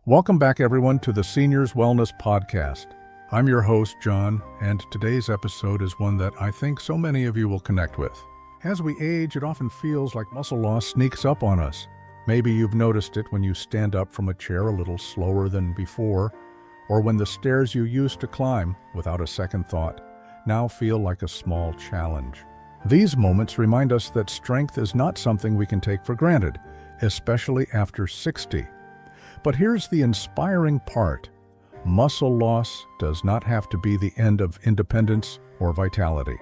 Welcome back, everyone, to the Seniors Wellness Podcast. I'm your host, John, and today's episode is one that I think so many of you will connect with. As we age, it often feels like muscle loss sneaks up on us. Maybe you've noticed it when you stand up from a chair a little slower than before, or when the stairs you used to climb without a second thought now feel like a small challenge. These moments remind us that strength is not something we can take for granted, especially after 60. But here's the inspiring part. Muscle loss does not have to be the end of independence or vitality.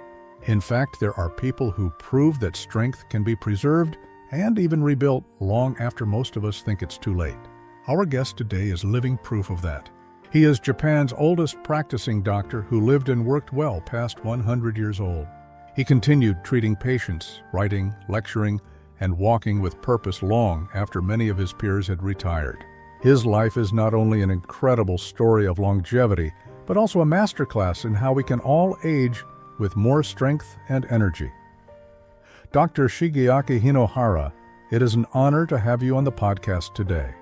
In fact, there are people who prove that strength can be preserved and even rebuilt long after most of us think it's too late. Our guest today is living proof of that. He is Japan's oldest practicing doctor who lived and worked well past 100 years old. He continued treating patients, writing, lecturing, and walking with purpose long after many of his peers had retired. His life is not only an incredible story of longevity, but also a masterclass in how we can all age with more strength and energy. Dr. Shigeaki Hinohara, it is an honor to have you on the podcast today.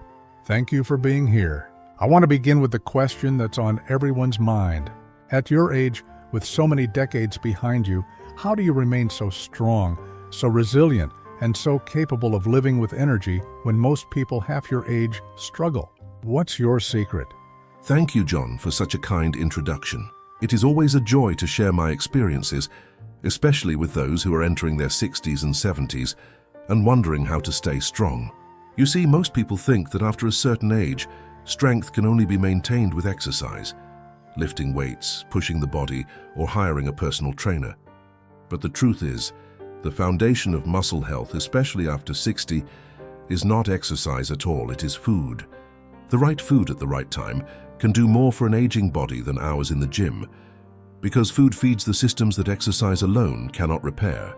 Thank you for being here. I want to begin with the question that's on everyone's mind. At your age, with so many decades behind you, how do you remain so strong, so resilient, and so capable of living with energy when most people half your age struggle? What's your secret? Thank you, John, for such a kind introduction. It is always a joy to share my experiences, especially with those who are entering their 60s and 70s and wondering how to stay strong. You see, most people think that after a certain age, strength can only be maintained with exercise, lifting weights, pushing the body, or hiring a personal trainer. But the truth is, the foundation of muscle health, especially after 60, is not exercise at all, it is food. The right food at the right time can do more for an aging body than hours in the gym, because food feeds the systems that exercise alone cannot repair.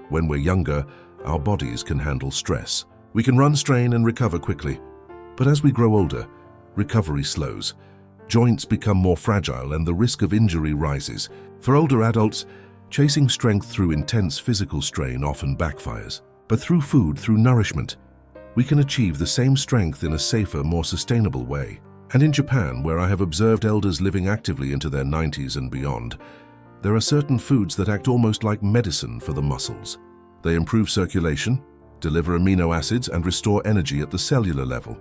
When we're younger, our bodies can handle stress. We can run, strain, and recover quickly. But as we grow older, recovery slows. Joints become more fragile and the risk of injury rises. For older adults, chasing strength through intense physical strain often backfires. But through food, through nourishment, we can achieve the same strength in a safer, more sustainable way. And in Japan, where I have observed elders living actively into their 90s and beyond, there are certain foods that act almost like medicine for the muscles. They improve circulation, deliver amino acids, and restore energy at the cellular level.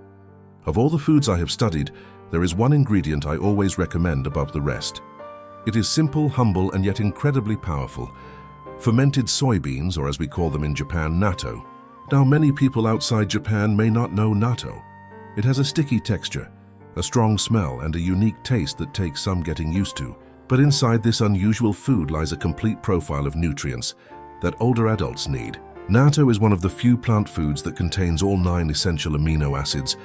Of all the foods I have studied, there is one ingredient I always recommend above the rest. It is simple, humble, and yet incredibly powerful. Fermented soybeans, or as we call them in Japan, natto. Now, many people outside Japan may not know natto. It has a sticky texture, a strong smell, and a unique taste that takes some getting used to. But inside this unusual food lies a complete profile of nutrients that older adults need. Natto is one of the few plant foods that contains all 9 essential amino acids,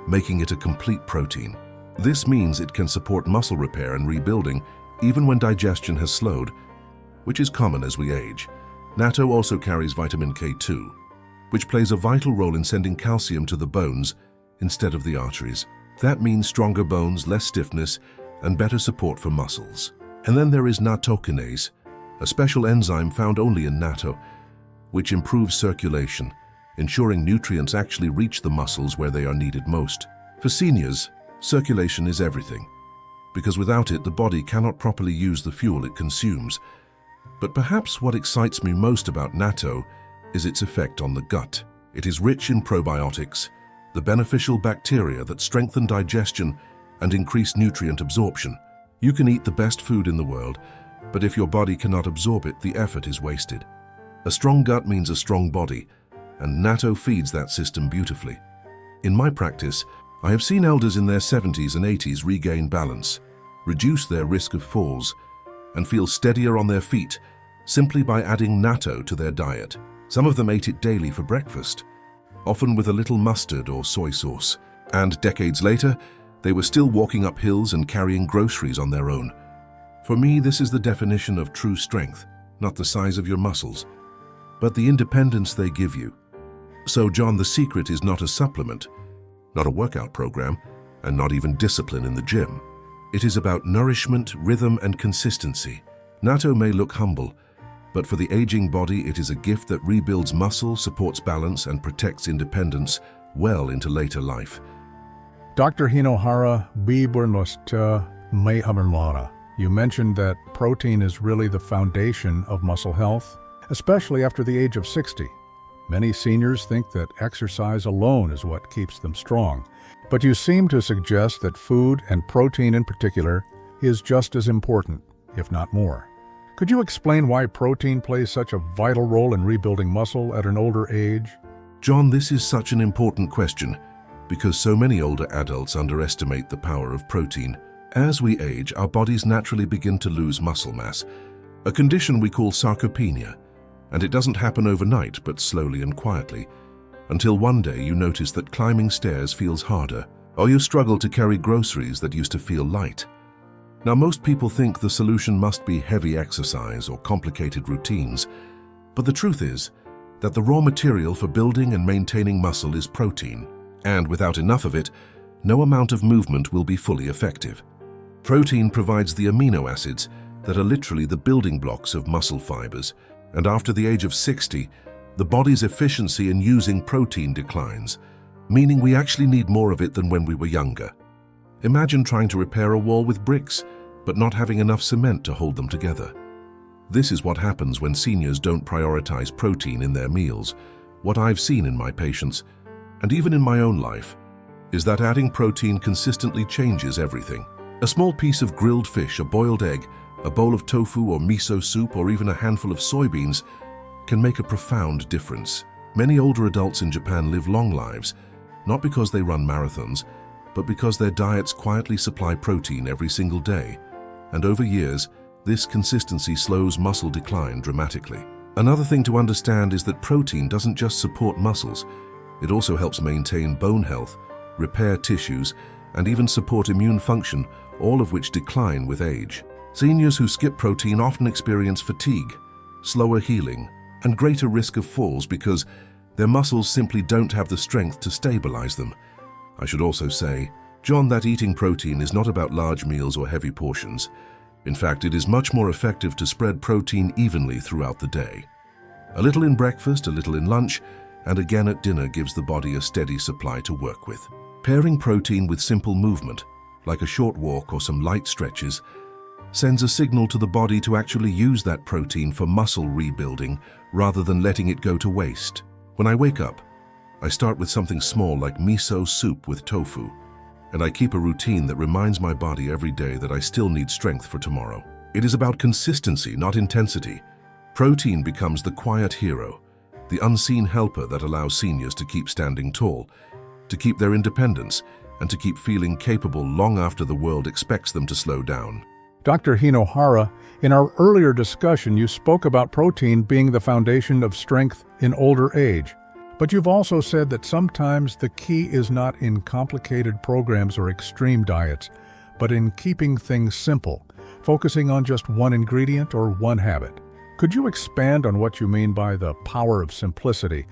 making it a complete protein. This means it can support muscle repair and rebuilding even when digestion has slowed, which is common as we age. Natto also carries vitamin K2, which plays a vital role in sending calcium to the bones instead of the arteries. That means stronger bones, less stiffness, and better support for muscles. And then there is nattokinase, a special enzyme found only in natto, which improves circulation, ensuring nutrients actually reach the muscles where they are needed most. For seniors, circulation is everything, because without it, the body cannot properly use the fuel it consumes. But perhaps what excites me most about natto is its effect on the gut. It is rich in probiotics, the beneficial bacteria that strengthen digestion and increase nutrient absorption. You can eat the best food in the world, but if your body cannot absorb it, the effort is wasted. A strong gut means a strong body, and natto feeds that system beautifully. In my practice, I have seen elders in their 70s and 80s regain balance, reduce their risk of falls, and feel steadier on their feet simply by adding natto to their diet. Some of them ate it daily for breakfast, often with a little mustard or soy sauce. And decades later, they were still walking up hills and carrying groceries on their own. For me, this is the definition of true strength, not the size of your muscles, but the independence they give you. So, John, the secret is not a supplement, not a workout program, and not even discipline in the gym. It is about nourishment, rhythm, and consistency. Natto may look humble, but for the aging body, it is a gift that rebuilds muscle, supports balance, and protects independence well into later life. Dr. Hinohara, you mentioned that protein is really the foundation of muscle health, especially after the age of 60. Many seniors think that exercise alone is what keeps them strong, but you seem to suggest that food, and protein in particular, is just as important, if not more. Could you explain why protein plays such a vital role in rebuilding muscle at an older age? John, this is such an important question because so many older adults underestimate the power of protein. As we age, our bodies naturally begin to lose muscle mass, a condition we call sarcopenia, and it doesn't happen overnight but slowly and quietly, until one day you notice that climbing stairs feels harder, or you struggle to carry groceries that used to feel light. Now, most people think the solution must be heavy exercise or complicated routines, but the truth is that the raw material for building and maintaining muscle is protein, and without enough of it, no amount of movement will be fully effective. Protein provides the amino acids that are literally the building blocks of muscle fibers, and after the age of 60, the body's efficiency in using protein declines, meaning we actually need more of it than when we were younger. Imagine trying to repair a wall with bricks, but not having enough cement to hold them together. This is what happens when seniors don't prioritize protein in their meals. What I've seen in my patients, and even in my own life, is that adding protein consistently changes everything. A small piece of grilled fish, a boiled egg, a bowl of tofu or miso soup, or even a handful of soybeans can make a profound difference. Many older adults in Japan live long lives, not because they run marathons, but because their diets quietly supply protein every single day. And over years, this consistency slows muscle decline dramatically. Another thing to understand is that protein doesn't just support muscles, it also helps maintain bone health, repair tissues, and even support immune function, all of which decline with age. Seniors who skip protein often experience fatigue, slower healing, and greater risk of falls because their muscles simply don't have the strength to stabilize them. I should also say, John, that eating protein is not about large meals or heavy portions. In fact, it is much more effective to spread protein evenly throughout the day. A little in breakfast, a little in lunch, and again at dinner gives the body a steady supply to work with. Pairing protein with simple movement, like a short walk or some light stretches, sends a signal to the body to actually use that protein for muscle rebuilding rather than letting it go to waste. When I wake up, I start with something small like miso soup with tofu, and I keep a routine that reminds my body every day that I still need strength for tomorrow. It is about consistency, not intensity. Protein becomes the quiet hero, the unseen helper that allows seniors to keep standing tall, to keep their independence, and to keep feeling capable long after the world expects them to slow down. Dr. Hinohara, in our earlier discussion, you spoke about protein being the foundation of strength in older age. But you've also said that sometimes the key is not in complicated programs or extreme diets, but in keeping things simple, focusing on just one ingredient or one habit. Could you expand on what you mean by the power of simplicity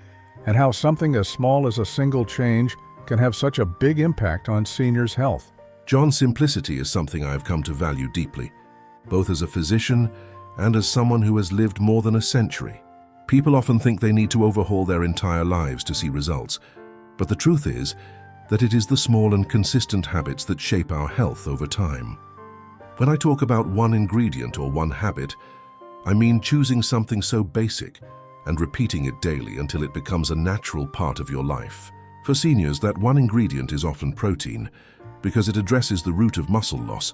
and how something as small as a single change can have such a big impact on seniors' health? John, simplicity is something I've come to value deeply, both as a physician and as someone who has lived more than a century. People often think they need to overhaul their entire lives to see results, but the truth is that it is the small and consistent habits that shape our health over time. When I talk about one ingredient or one habit, I mean choosing something so basic and repeating it daily until it becomes a natural part of your life. For seniors, that one ingredient is often protein because it addresses the root of muscle loss,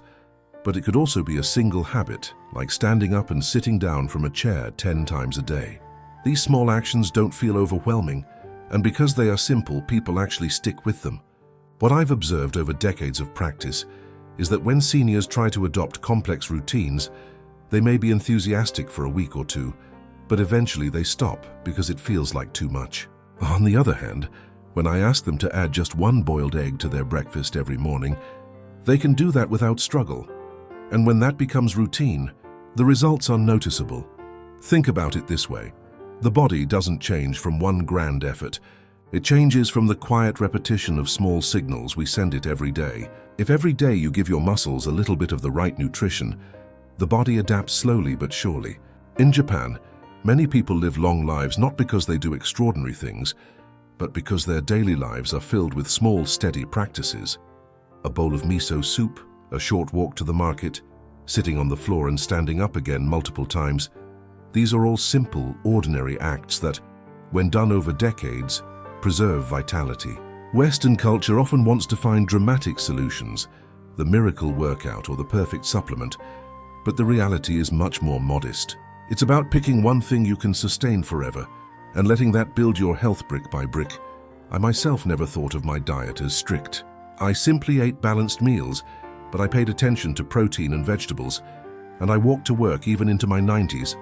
but it could also be a single habit, like standing up and sitting down from a chair 10 times a day. These small actions don't feel overwhelming, and because they are simple, people actually stick with them. What I've observed over decades of practice is that when seniors try to adopt complex routines, they may be enthusiastic for a week or two, but eventually they stop because it feels like too much. On the other hand, when I ask them to add just one boiled egg to their breakfast every morning, they can do that without struggle. And when that becomes routine, the results are noticeable. Think about it this way. The body doesn't change from one grand effort. It changes from the quiet repetition of small signals we send it every day. If every day you give your muscles a little bit of the right nutrition, the body adapts slowly but surely. In Japan, many people live long lives not because they do extraordinary things, but because their daily lives are filled with small, steady practices. A bowl of miso soup, a short walk to the market, sitting on the floor and standing up again multiple times. These are all simple, ordinary acts that, when done over decades, preserve vitality. Western culture often wants to find dramatic solutions, the miracle workout or the perfect supplement, but the reality is much more modest. It's about picking one thing you can sustain forever and letting that build your health brick by brick. I myself never thought of my diet as strict. I simply ate balanced meals, but I paid attention to protein and vegetables, and I walked to work even into my 90s.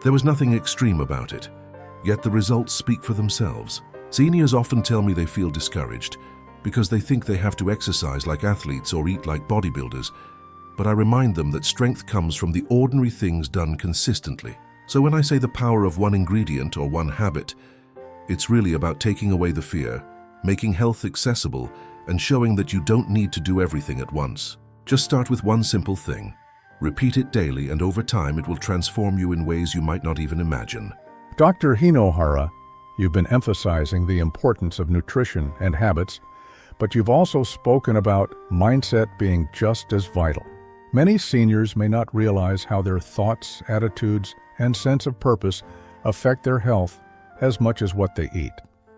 There was nothing extreme about it, yet the results speak for themselves. Seniors often tell me they feel discouraged because they think they have to exercise like athletes or eat like bodybuilders, but I remind them that strength comes from the ordinary things done consistently. So when I say the power of one ingredient or one habit, it's really about taking away the fear, making health accessible, and showing that you don't need to do everything at once. Just start with one simple thing. Repeat it daily, and over time it will transform you in ways you might not even imagine. Dr. Hinohara, you've been emphasizing the importance of nutrition and habits, but you've also spoken about mindset being just as vital. Many seniors may not realize how their thoughts, attitudes, and sense of purpose affect their health as much as what they eat.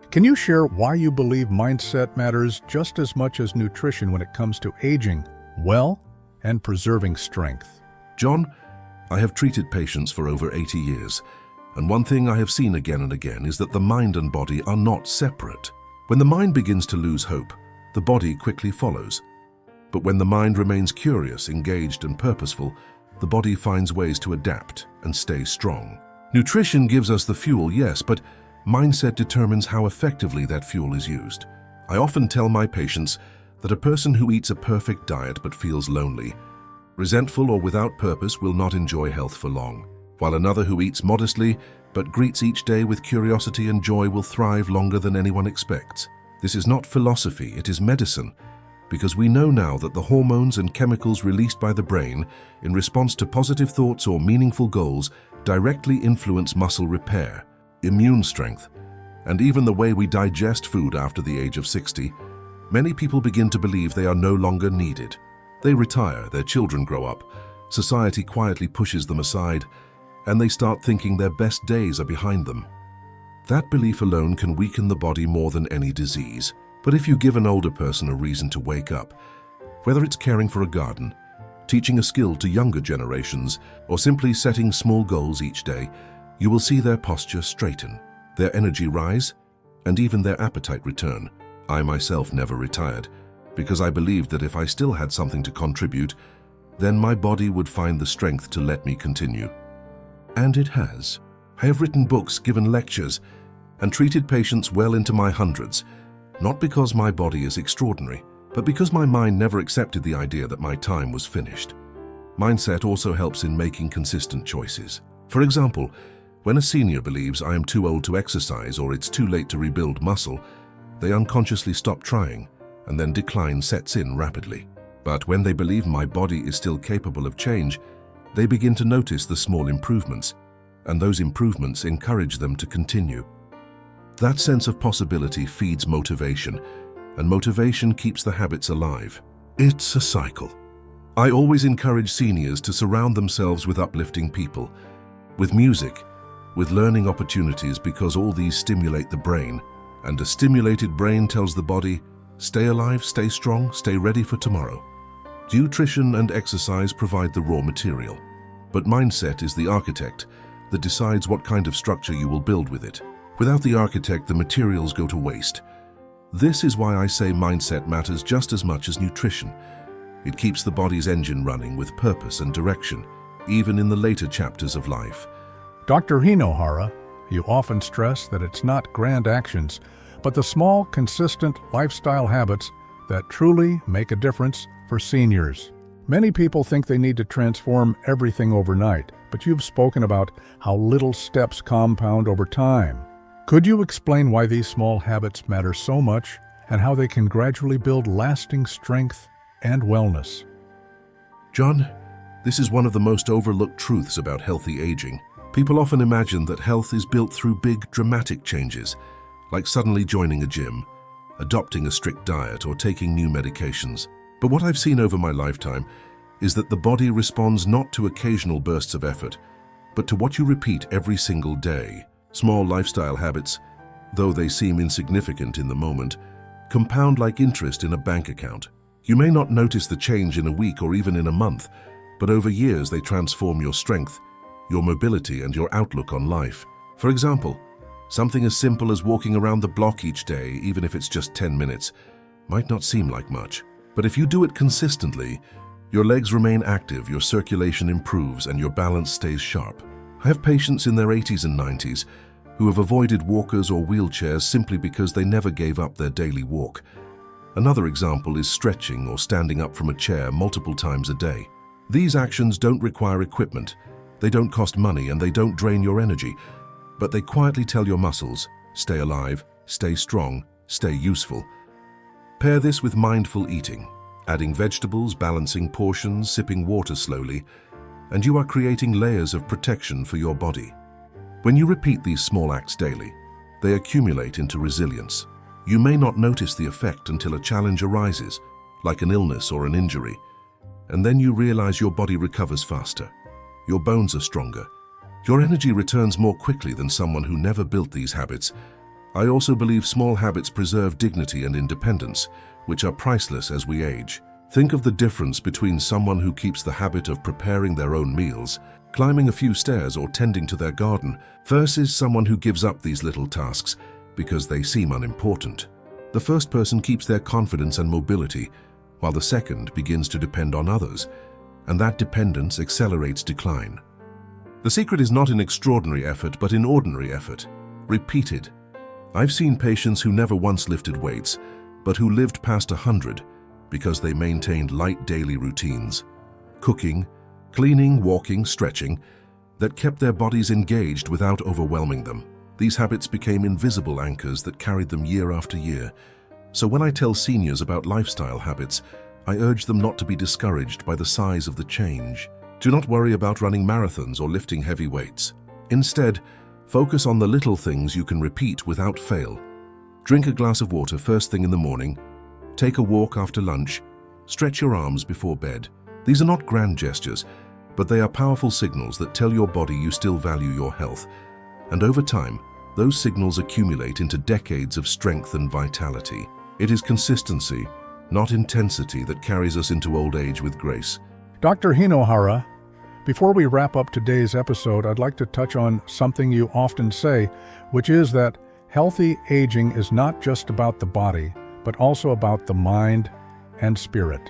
Can you share why you believe mindset matters just as much as nutrition when it comes to aging well and preserving strength? John, I have treated patients for over 80 years, and one thing I have seen again and again is that the mind and body are not separate. When the mind begins to lose hope, the body quickly follows. But when the mind remains curious, engaged, and purposeful, the body finds ways to adapt and stay strong. Nutrition gives us the fuel, yes, but mindset determines how effectively that fuel is used. I often tell my patients that a person who eats a perfect diet but feels lonely, resentful, or without purpose will not enjoy health for long, while another who eats modestly but greets each day with curiosity and joy will thrive longer than anyone expects. This is not philosophy, it is medicine, because we know now that the hormones and chemicals released by the brain in response to positive thoughts or meaningful goals directly influence muscle repair, immune strength, and even the way we digest food after the age of 60. Many people begin to believe they are no longer needed. They retire, their children grow up, society quietly pushes them aside, and they start thinking their best days are behind them. That belief alone can weaken the body more than any disease. But if you give an older person a reason to wake up, whether it's caring for a garden, teaching a skill to younger generations, or simply setting small goals each day, you will see their posture straighten, their energy rise, and even their appetite return. I myself never retired, because I believed that if I still had something to contribute, then my body would find the strength to let me continue. And it has. I have written books, given lectures, and treated patients well into my hundreds, not because my body is extraordinary, but because my mind never accepted the idea that my time was finished. Mindset also helps in making consistent choices. For example, when a senior believes I am too old to exercise or it's too late to rebuild muscle, they unconsciously stop trying, and then decline sets in rapidly. But when they believe my body is still capable of change, they begin to notice the small improvements, and those improvements encourage them to continue. That sense of possibility feeds motivation, and motivation keeps the habits alive. It's a cycle. I always encourage seniors to surround themselves with uplifting people, with music, with learning opportunities, because all these stimulate the brain, and a stimulated brain tells the body, stay alive, stay strong, stay ready for tomorrow. Nutrition and exercise provide the raw material, but mindset is the architect that decides what kind of structure you will build with it. Without the architect, the materials go to waste. This is why I say mindset matters just as much as nutrition. It keeps the body's engine running with purpose and direction, even in the later chapters of life. Dr. Hinohara, you often stress that it's not grand actions, but the small, consistent lifestyle habits that truly make a difference for seniors. Many people think they need to transform everything overnight, but you've spoken about how little steps compound over time. Could you explain why these small habits matter so much and how they can gradually build lasting strength and wellness? John, this is one of the most overlooked truths about healthy aging. People often imagine that health is built through big, dramatic changes, like suddenly joining a gym, adopting a strict diet, or taking new medications. But what I've seen over my lifetime is that the body responds not to occasional bursts of effort, but to what you repeat every single day. Small lifestyle habits, though they seem insignificant in the moment, compound like interest in a bank account. You may not notice the change in a week or even in a month, but over years they transform your strength, your mobility, and your outlook on life. For example, something as simple as walking around the block each day, even if it's just 10 minutes, might not seem like much. But if you do it consistently, your legs remain active, your circulation improves, and your balance stays sharp. I have patients in their 80s and 90s who have avoided walkers or wheelchairs simply because they never gave up their daily walk. Another example is stretching or standing up from a chair multiple times a day. These actions don't require equipment, they don't cost money, and they don't drain your energy, but they quietly tell your muscles, stay alive, stay strong, stay useful. Pair this with mindful eating, adding vegetables, balancing portions, sipping water slowly, and you are creating layers of protection for your body. When you repeat these small acts daily, they accumulate into resilience. You may not notice the effect until a challenge arises, like an illness or an injury, and then you realize your body recovers faster. Your bones are stronger. Your energy returns more quickly than someone who never built these habits. I also believe small habits preserve dignity and independence, which are priceless as we age. Think of the difference between someone who keeps the habit of preparing their own meals, climbing a few stairs, or tending to their garden, versus someone who gives up these little tasks because they seem unimportant. The first person keeps their confidence and mobility, while the second begins to depend on others, and that dependence accelerates decline. The secret is not in extraordinary effort, but in ordinary effort, repeated. I've seen patients who never once lifted weights, but who lived past 100 because they maintained light daily routines, cooking, cleaning, walking, stretching, that kept their bodies engaged without overwhelming them. These habits became invisible anchors that carried them year after year. So when I tell seniors about lifestyle habits, I urge them not to be discouraged by the size of the change. Do not worry about running marathons or lifting heavy weights. Instead, focus on the little things you can repeat without fail. Drink a glass of water first thing in the morning, take a walk after lunch, stretch your arms before bed. These are not grand gestures, but they are powerful signals that tell your body you still value your health. And over time, those signals accumulate into decades of strength and vitality. It is consistency, not intensity, that carries us into old age with grace. Dr. Hinohara, before we wrap up today's episode, I'd like to touch on something you often say, which is that healthy aging is not just about the body, but also about the mind and spirit.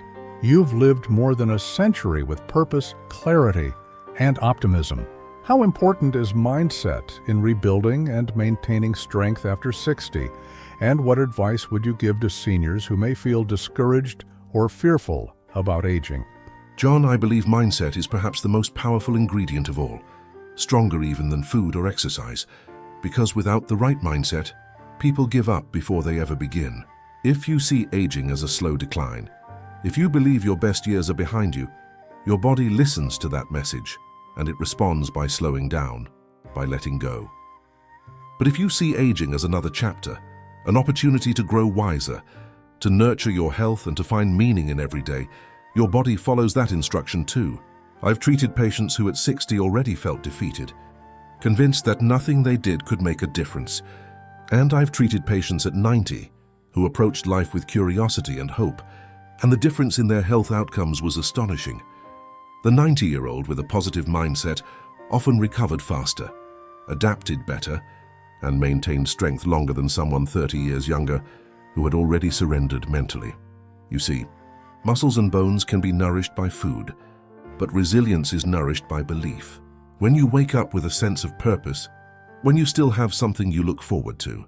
You've lived more than a century with purpose, clarity, and optimism. How important is mindset in rebuilding and maintaining strength after 60? And what advice would you give to seniors who may feel discouraged or fearful about aging? John, I believe mindset is perhaps the most powerful ingredient of all, stronger even than food or exercise, because without the right mindset, people give up before they ever begin. If you see aging as a slow decline, if you believe your best years are behind you, your body listens to that message, and it responds by slowing down, by letting go. But if you see aging as another chapter, an opportunity to grow wiser, to nurture your health and to find meaning in every day, your body follows that instruction too. I've treated patients who at 60 already felt defeated, convinced that nothing they did could make a difference. And I've treated patients at 90 who approached life with curiosity and hope, and the difference in their health outcomes was astonishing. The 90-year-old with a positive mindset often recovered faster, adapted better, and maintained strength longer than someone 30 years younger who had already surrendered mentally. You see, muscles and bones can be nourished by food, but resilience is nourished by belief. When you wake up with a sense of purpose, when you still have something you look forward to,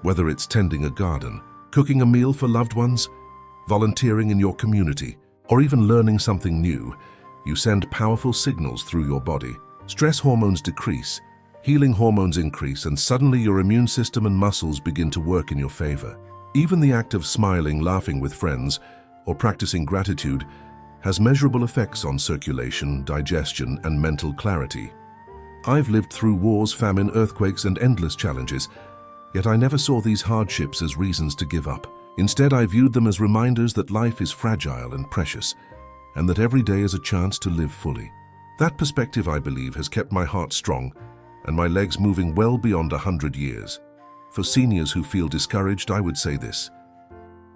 whether it's tending a garden, cooking a meal for loved ones, volunteering in your community, or even learning something new, you send powerful signals through your body. Stress hormones decrease, healing hormones increase, and suddenly your immune system and muscles begin to work in your favor. Even the act of smiling, laughing with friends, or practicing gratitude has measurable effects on circulation, digestion, and mental clarity. I've lived through wars, famine, earthquakes, and endless challenges, yet I never saw these hardships as reasons to give up. Instead, I viewed them as reminders that life is fragile and precious, and that every day is a chance to live fully. That perspective, I believe, has kept my heart strong and my legs moving well beyond 100 years. For seniors who feel discouraged, I would say this: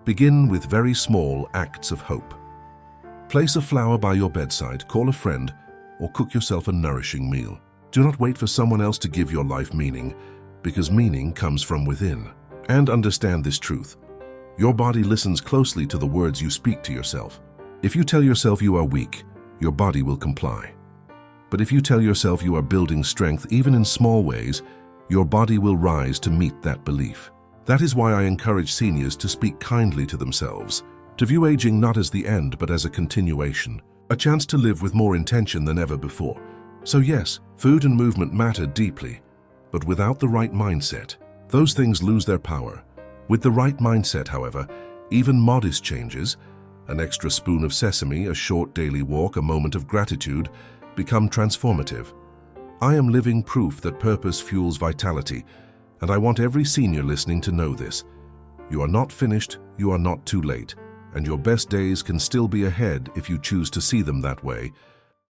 begin with very small acts of hope. Place a flower by your bedside, call a friend, or cook yourself a nourishing meal. Do not wait for someone else to give your life meaning, because meaning comes from within. And understand this truth: your body listens closely to the words you speak to yourself. If you tell yourself you are weak, your body will comply. But if you tell yourself you are building strength, even in small ways, your body will rise to meet that belief. That is why I encourage seniors to speak kindly to themselves, to view aging not as the end but as a continuation, a chance to live with more intention than ever before. So yes, food and movement matter deeply, but without the right mindset, those things lose their power. With the right mindset, however, even modest changes, an extra spoon of sesame, a short daily walk, a moment of gratitude, become transformative. I am living proof that purpose fuels vitality, and I want every senior listening to know this. You are not finished, you are not too late, and your best days can still be ahead if you choose to see them that way.